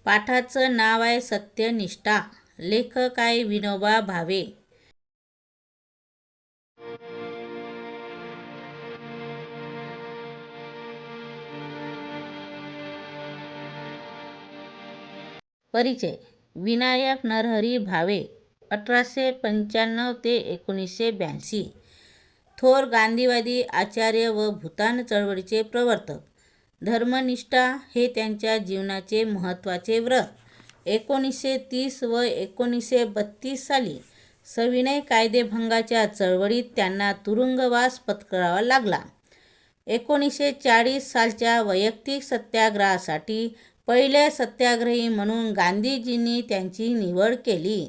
पाठाचं नाव आहे सत्यनिष्ठा. लेखक आहे विनोबा भावे. परिचय. विनायक नरहरी भावे, 1895 ते 1982. थोर गांधीवादी, आचार्य व भूदान चळवळीचे प्रवर्तक. धर्मनिष्ठा हे त्यांच्या जीवनाचे महत्त्वाचे व्रत. 1930 व 1932 साली सविनय कायदेभंगाच्या चळवळीत त्यांना तुरुंगवास पत्करावा लागला. 1940 सालच्या वैयक्तिक सत्याग्रहासाठी पहिले सत्याग्रही म्हणून गांधीजींनी त्यांची निवड केली.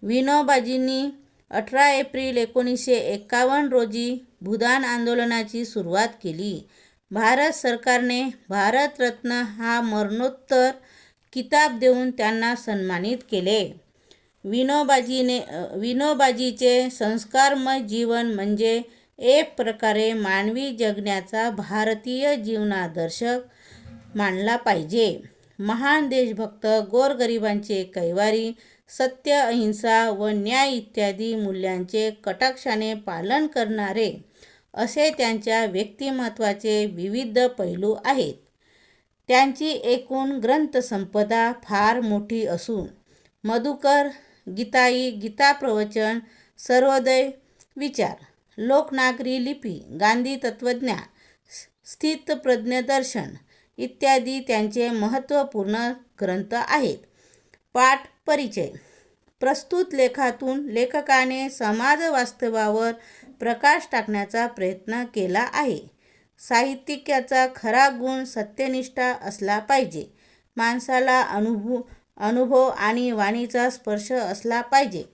विनोबाजींनी 18 एप्रिल 1951 रोजी भूदान आंदोलनाची सुरुवात केली. भारत सरकारने भारतरत्न हा मरणोत्तर किताब देऊन त्यांना सन्मानित केले. विनोबाजीचे संस्कारमय जीवन म्हणजे एक प्रकारे मानवी जगण्याचा भारतीय जीवनादर्श मानला पाहिजे. महान देशभक्त, गोरगरिबांचे कैवारी, सत्य, अहिंसा व न्याय इत्यादी मूल्यांचे कटाक्षाने पालन करणारे असे त्यांच्या व्यक्तिमत्वाचे विविध पैलू आहेत. त्यांची एकूण ग्रंथसंपदा फार मोठी असून मधुकर, गीताई, गीताप्रवचन, सर्वोदय विचार, लोकनागरी लिपी, गांधी तत्त्वज्ञान, स्थितप्रज्ञदर्शन इत्यादी त्यांचे महत्त्वपूर्ण ग्रंथ आहेत. पाठ. परिचय. प्रस्तुत लेखातून लेखकाने समाज वास्तवावर प्रकाश टाकण्याचा प्रयत्न केला आहे. साहित्यिकाचा खरा गुण सत्यनिष्ठा असला पाहिजे. माणसाला अनुभव आणि वाणीचा स्पर्श असला पाहिजे.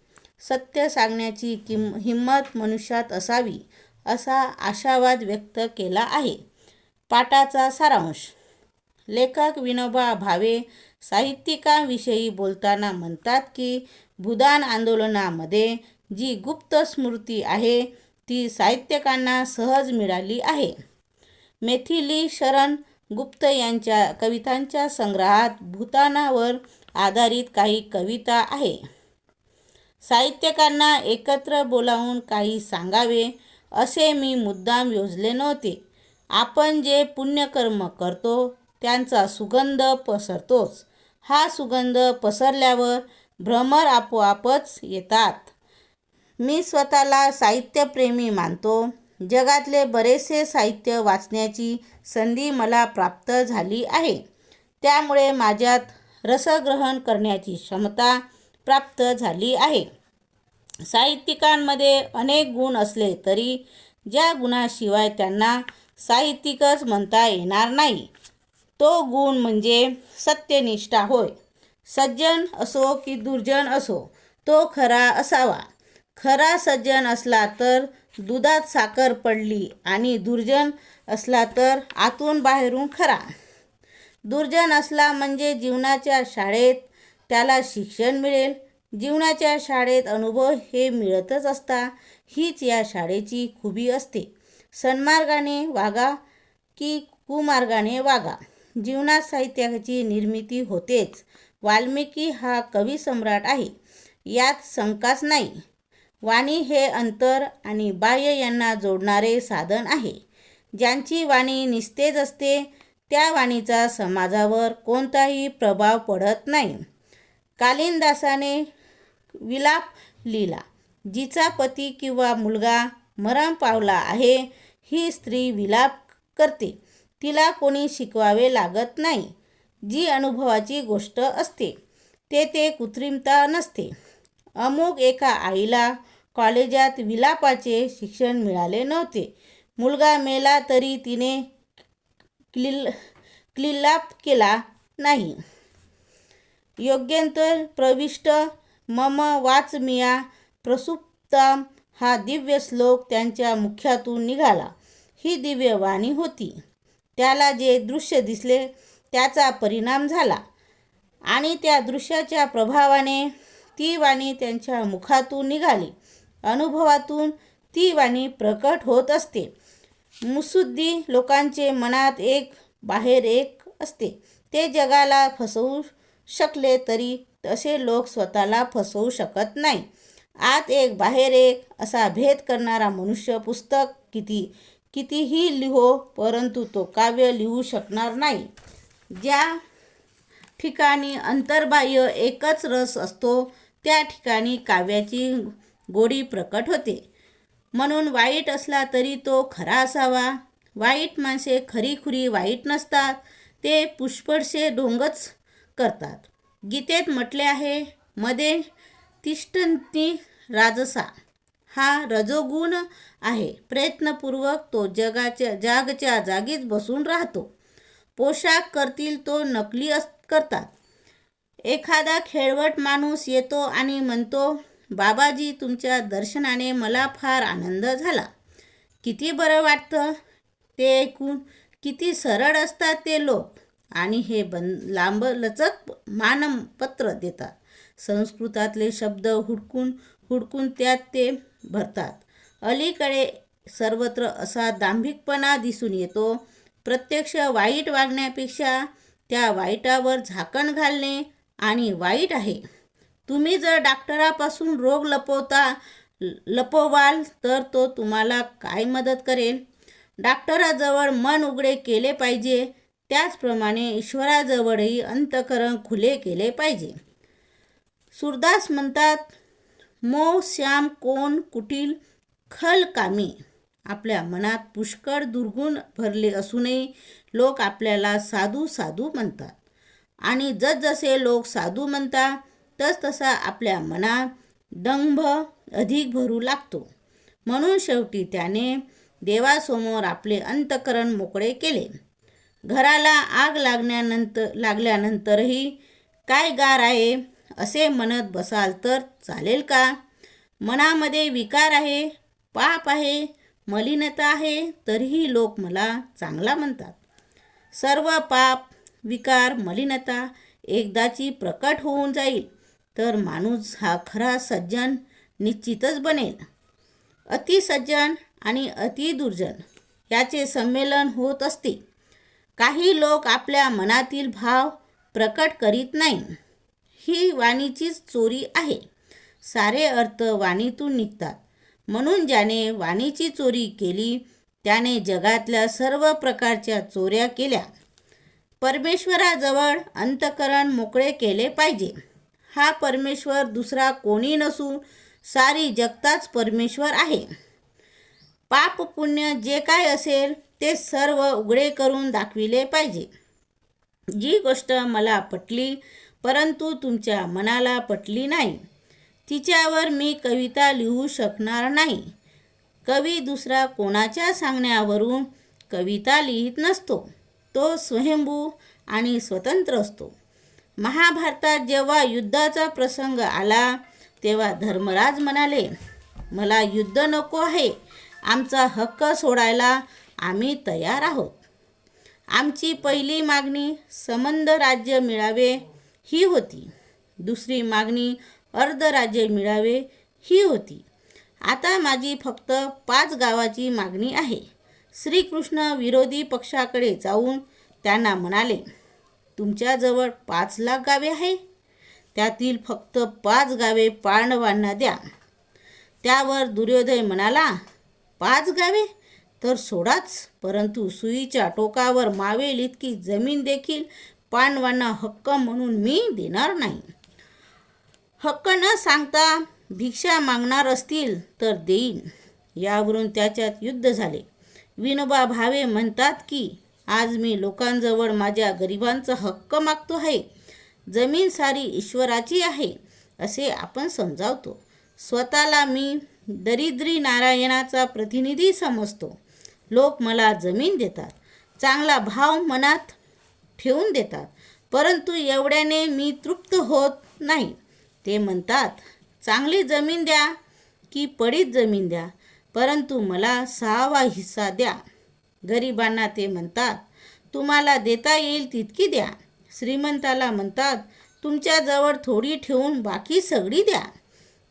सत्य सांगण्याची हिंमत मनुष्यात असावी, असा आशावाद व्यक्त केला आहे. पाठाचा सारांश. लेखक विनोबा भावे साहित्यिकांविषयी बोलताना म्हणतात की भूदान आंदोलनामध्ये जी गुप्त स्मृती आहे ती साहित्यिकांना सहज मिळाली आहे. मैथिली शरण गुप्त यांच्या कवितांच्या संग्रहात भूदानावर आधारित काही कविता आहे. साहित्यिकांना एकत्र बोलावून काही सांगावे असे मी मुद्दाम योजले नव्हते. आपण जे पुण्यकर्म करतो त्यांचा सुगंध पसरतोच. हा सुगंध पसरल्यावर भ्रमर आपोआपच येतात. मी स्वतःला साहित्यप्रेमी मानतो. जगातले बरेचसे साहित्य वाचण्याची संधी मला प्राप्त झाली आहे. त्यामुळे माझ्यात रसग्रहण करण्याची क्षमता प्राप्त झाली आहे. साहित्यिकांमध्ये अनेक गुण असले तरी ज्या गुणाशिवाय त्यांना साहित्यिकच म्हणता येणार नाही तो गुण म्हणजे सत्यनिष्ठा होय. सज्जन असो की दुर्जन असो तो खरा असावा. खरा सज्जन असला तर दुधात साखर पडली आणि दुर्जन असला तर आतून बाहेरून खरा. दुर्जन असला म्हणजे जीवनाच्या शाळेत त्याला शिक्षण मिळेल. जीवनाच्या शाळेत अनुभव हे मिळतच असता. हीच या शाळेची खुबी असते. सन्मार्गाने वागा की कुमार्गाने वागा, जीवनात साहित्याची निर्मिती होतेच. वाल्मिकी हा कविसम्राट आहे, यात शंकाच नाही. वाणी हे अंतर आणि बाह्य यांना जोडणारे साधन आहे. ज्यांची वाणी निस्तेज असते त्या वाणीचा समाजावर कोणताही प्रभाव पडत नाही. कालिदासाने विलाप लिहिला. जिचा पती किंवा मुलगा मरण पावला आहे ही स्त्री विलाप करते. तिला कोणी शिकवावे लागत नाही. जी अनुभवाची गोष्ट असते ते कृत्रिमता नसते. अमुक एका आईला कॉलेजात विलापाचे शिक्षण मिळाले नव्हते. मुलगा मेला तरी तिने क्लिलाप केला नाही. योग्यंतर प्रविष्ट मम वाचमिया प्रसुप्ताम हा दिव्य श्लोक त्यांच्या मुखातून निघाला. ही दिव्य वाणी होती. त्याला जे दृश्य दिसले त्याचा परिणाम झाला आणि त्या दृश्याच्या प्रभावाने ती वाणी त्यांच्या मुखातून निघाली. अनुभवातून ती वाणी प्रकट होत असते. मुत्सद्दी लोकांचे मनात एक बाहेर एक असते. ते जगाला फसवू शकले तरी असे लोक स्वतःला फसवू शकत नाही. आत एक बाहेर एक असा भेद करणारा मनुष्य पुस्तक कितीही लिहो, परंतु तो काव्य लिहू शकणार नाही. ज्या ठिकाणी अंतर्बाह्य एकच रस असतो त्या ठिकाणी काव्याची गोडी प्रकट होते. म्हणून वाईट असला तरी तो खरा असावा. वाईट माणसे खरीखुरी वाईट नसतात, ते पुष्पळसे ढोंगच करतात. गीतेत म्हटले आहे, मध्ये तिष्ठन्ति राजसा. हा रजोगुण आहे. प्रयत्नपूर्वक तो जागच्या जागीच बसून राहतो. पोशाख करतील तो नकली करतात. एखादा खेळवट माणूस येतो आणि म्हणतो, बाबाजी तुमच्या दर्शनाने मला फार आनंद झाला. किती बरं वाटतं. ते ऐकून किती सरळ असतात ते लोक आणि हे लांबलचक मानपत्र देतात. संस्कृतातले शब्द हुडकून त्यात ते भरतात. अलीकडे सर्वत्र असा दांभिकपणा दिसून येतो. प्रत्यक्ष वाईट वागण्यापेक्षा त्या वाईटावर झाकण घालणे आणि वाईट आहे. तुम्ही जर डॉक्टरापासून रोग लपवाल तर तो तुम्हाला काय मदत करेल? डॉक्टराजवळ मन उघडे केले पाहिजे, त्याचप्रमाणे ईश्वराजवळही अंतःकरण खुले केले पाहिजे. सूरदास म्हणतात, मोह श्याम कोण कुटील खल कामी. आपल्या मनात पुष्कळ दुर्गुण भरले असूनही लोक आपल्याला साधू साधू म्हणतात आणि जसजसे लोक साधू म्हणतात तसतसा आपल्या मनात दंभ अधिक भरू लागतो. म्हणून शेवटी त्याने देवासमोर आपले अंतःकरण मोकळे केले. घराला आग लागल्यानंतरही काय गार आहे असे म्हणत बसाल तर चालेल का? मनामध्ये विकार आहे, पाप आहे, मलिनता आहे, तरीही लोक मला चांगला म्हणतात. सर्व पाप, विकार, मलिनता एकदाची प्रकट होऊन जाईल तर माणूस हा खरा सज्जन निश्चितच बनेल. अतिसज्जन आणि अतिदुर्जन याचे संमेलन होत असते. काही लोक आपल्या मनातील भाव प्रकट करीत नाही. ही वाणीचीच चोरी आहे. सारे अर्थ वाणीतून निघतात. म्हणून ज्याने वाणीची चोरी केली त्याने जगातल्या सर्व प्रकारच्या चोऱ्या केल्या. परमेश्वराजवळ अंतःकरण मोकळे केले पाहिजे. हा परमेश्वर दुसरा कोणी नसून सारी जगताच परमेश्वर आहे. पाप पुण्य जे काय असेल ते सर्व उघडे करून दाखविले पाहिजे. जी गोष्ट मला पटली परंतु तुमच्या मनाला पटली नाही, तिच्यावर मी कविता लिहू शकणार नाही. कवी दुसरा कोणाच्या सांगण्यावरून कविता लिहित नसतो. तो स्वयंभू आणि स्वतंत्र असतो. महाभारतात जेव्हा युद्धाचा प्रसंग आला तेव्हा धर्मराज म्हणाले, मला युद्ध नको आहे. आमचा हक्क सोडायला आम्ही तयार आहोत. आमची पहिली मागणी संबंध राज्य मिळावे ही होती. दुसरी मागणी अर्धराज्य मिळावे ही होती. आता माझी फक्त 5 गावाची मागणी आहे. श्रीकृष्ण विरोधी पक्षाकडे जाऊन त्यांना म्हणाले, तुमच्याजवळ 5 लाख गावे आहे, त्यातील फक्त 5 गावे पांडवांना द्या. त्यावर दुर्योधन म्हणाला, 5 गावे तर सोडाच, परंतु सुईच्या टोकावर मावेल इतकी जमीन देखील पांडवांना हक्क म्हणून मी देणार नाही. हक्क न सांगता भिक्षा मागणार असतील तर देईन. यावरून त्याच्यात युद्ध झाले. विनोबा भावे म्हणतात की आज मी लोकांजवळ माझ्या गरिबांचा हक्क मागतो आहे. जमीन सारी ईश्वराची आहे असे आपण समजावतो. स्वतःला मी दरिद्री नारायणाचा प्रतिनिधी समजतो. लोक मला जमीन देतात, चांगला भाव मनात ठेवून देतात, परंतु एवढ्याने मी तृप्त होत नाही. ते म्हणतात, चांगली जमीन द्या की पडीत जमीन द्या, परंतु मला 6वा हिस्सा द्या. गरिबांना ते म्हणतात, तुम्हाला देता येईल तितकी द्या. श्रीमंताला म्हणतात, तुमच्याजवळ थोडी ठेवून बाकी सगळी द्या.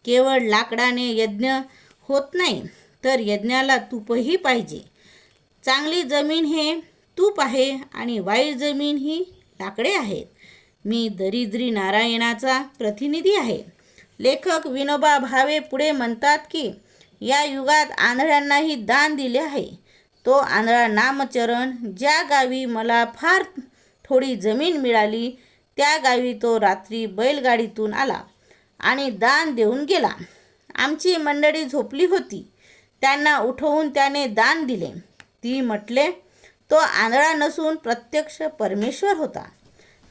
केवळ लाकडाने यज्ञ होत नाही, तर यज्ञाला तूपही पाहिजे. चांगली जमीन हे तूप आहे आणि वाईट जमीन ही लाकडे आहेत. मी दरिद्री नारायणाचा प्रतिनिधी आहे. लेखक विनोबा भावे पुढे म्हणतात की या युगात आंधळ्यांनाही दान दिले आहे. तो आंधळा नामचरण ज्या गावी मला फार थोडी जमीन मिळाली त्या गावी तो रात्री बैलगाडीतून आला आणि दान देऊन गेला. आमची मंडळी झोपली होती. त्यांना उठवून त्याने दान दिले. ती म्हटले, तो आंधळा नसून प्रत्यक्ष परमेश्वर होता.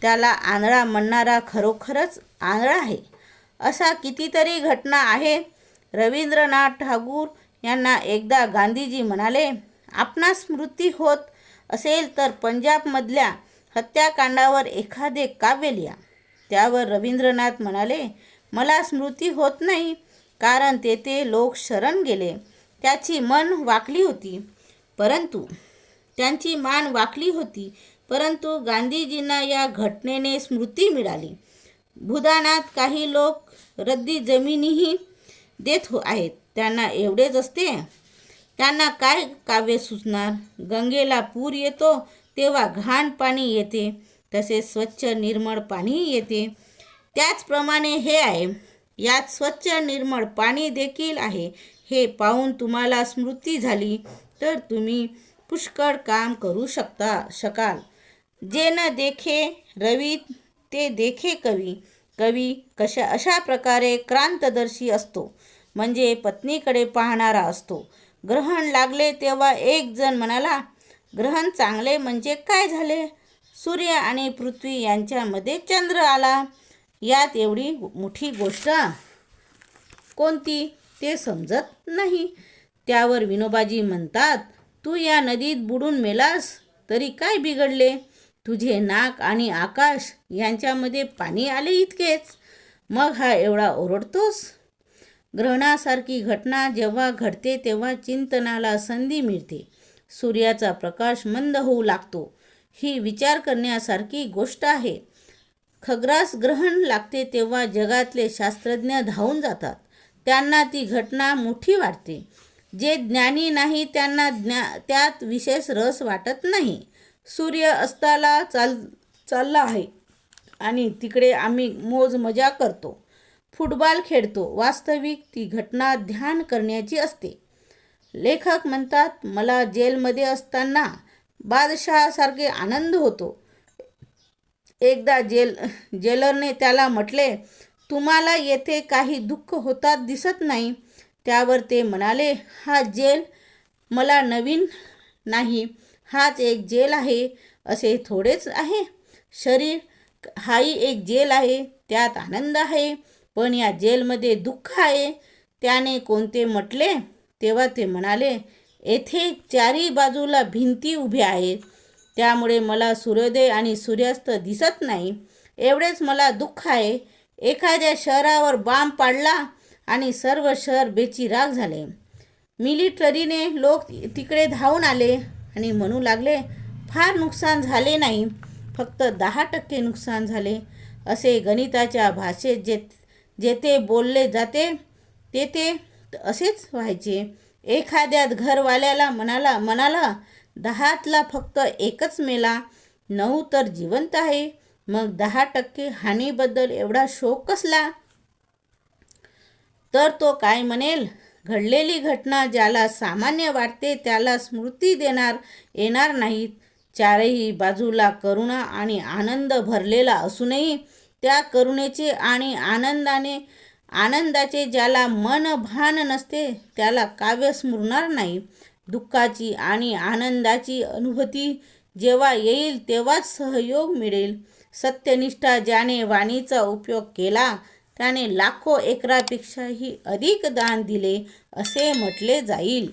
त्याला आंधळा म्हणणारा खरोखरच आंधळा आहे. अशा कितीतरी घटना आहे. रवींद्रनाथ टागोर यांना एकदा गांधीजी म्हणाले, आपणास स्मृती होत असेल तर पंजाबमधल्या हत्याकांडावर एखादे काव्य लिहा. त्यावर रवींद्रनाथ म्हणाले, मला स्मृती होत नाही, कारण तेथे लोक शरण गेले. त्यांची मान वाकली होती. परंतु गांधीजींना या घटनेने स्मृती मिळाली. भूदानात काही लोक रद्दी जमिनीही देत आहेत. त्यांना एवढेच असते. त्यांना काय काव्य सुचणार? गंगेला पूर येतो तेव्हा घाण पाणी येते, तसेच स्वच्छ निर्मळ पाणी येते. त्याचप्रमाणे हे आहे. यात स्वच्छ निर्मळ पाणी देखील आहे. हे पाहून तुम्हाला स्मृती झाली तर तुम्ही पुष्कळ काम करू शकाल. जे न देखे रवी ते देखे कवी. कवी अशा प्रकारे क्रांतदर्शी असतो, म्हणजे पत्नीकडे पाहणारा असतो. ग्रहण लागले तेव्हा एक जण म्हणाला, ग्रहण चांगले म्हणजे काय झाले? सूर्य आणि पृथ्वी यांच्यामध्ये चंद्र आला. यात एवढी मोठी गोष्ट कोणती ते समजत नाही. त्यावर विनोबाजी म्हणतात, तू या नदीत बुडून मेलास तरी काय बिघडले? तुझे नाक आणि आकाश यांच्यामध्ये पाणी आले इतकेच, मग हा एवढा ओरडतोस? ग्रहणासारखी घटना जेव्हा घडते तेव्हा चिंतनाला संधी मिळते. सूर्याचा प्रकाश मंद होऊ लागतो. ही विचार करण्यासारखी गोष्ट आहे. खग्रास ग्रहण लागते तेव्हा जगातले शास्त्रज्ञ धावून जातात. त्यांना ती घटना मोठी वाटते. जे ज्ञानी नाही त्यांना त्यात विशेष रस वाटत नाही. सूर्य अस्ताला चालला आहे आणि तिकडे आम्ही मोज मजा करतो, फुटबॉल खेळतो. वास्तविक ती घटना ध्यान करण्याची असते. लेखक म्हणतात, मला जेलमध्ये असताना बादशहासारखे आनंद होतो. एकदा जेलरने त्याला म्हटले, तुम्हाला येथे काही दुःख होतात दिसत नाही. त्यावर ते म्हणाले, हा जेल मला नवीन नाही. हाच एक जेल आहे असे थोडेच आहे. शरीर हाही एक जेल आहे. त्यात आनंद आहे, पण या जेलमध्ये दुःख आहे. त्याने कोणते म्हटले? तेव्हा ते म्हणाले, येथे चारी बाजूला भिंती उभ्या आहेत, त्यामुळे मला सूर्योदय आणि सूर्यास्त दिसत नाही. एवढेच मला दुःख आहे. एखाद्या शहरावर बॉम्ब पाडला आणि सर्व शहर बेचिराख झाले. मिलिटरीने लोक तिकडे धावून आले आणि म्हणू लागले, फार नुकसान झाले नाही, फक्त 10% नुकसान झाले. असे गणिताच्या भाषेत जेथे बोलले जाते तेथे असेच व्हायचे. एखाद्या घरवाल्याला म्हणाला 10तला फक्त एकच मेला, 9 तर जिवंत आहे. मग 10% हानीबद्दल एवढा शोक कसला? तर तो काय म्हणेल? घडलेली घटना ज्याला सामान्य वाटते त्याला स्मृती येणार नाहीत. चारही बाजूला करुणा आणि आनंद भरलेला असूनही त्या करुणेचे आणि आनंदाचे ज्याला मन भान नसते त्याला काव्य स्फुरणार नाही. दुःखाची आणि आनंदाची अनुभूती जेव्हा येईल तेव्हाच सहयोग मिळेल. सत्यनिष्ठा ज्याने वाणीचा उपयोग केला त्याने लाखो एकरापेक्षाही अधिक दान दिले असे म्हटले जाईल.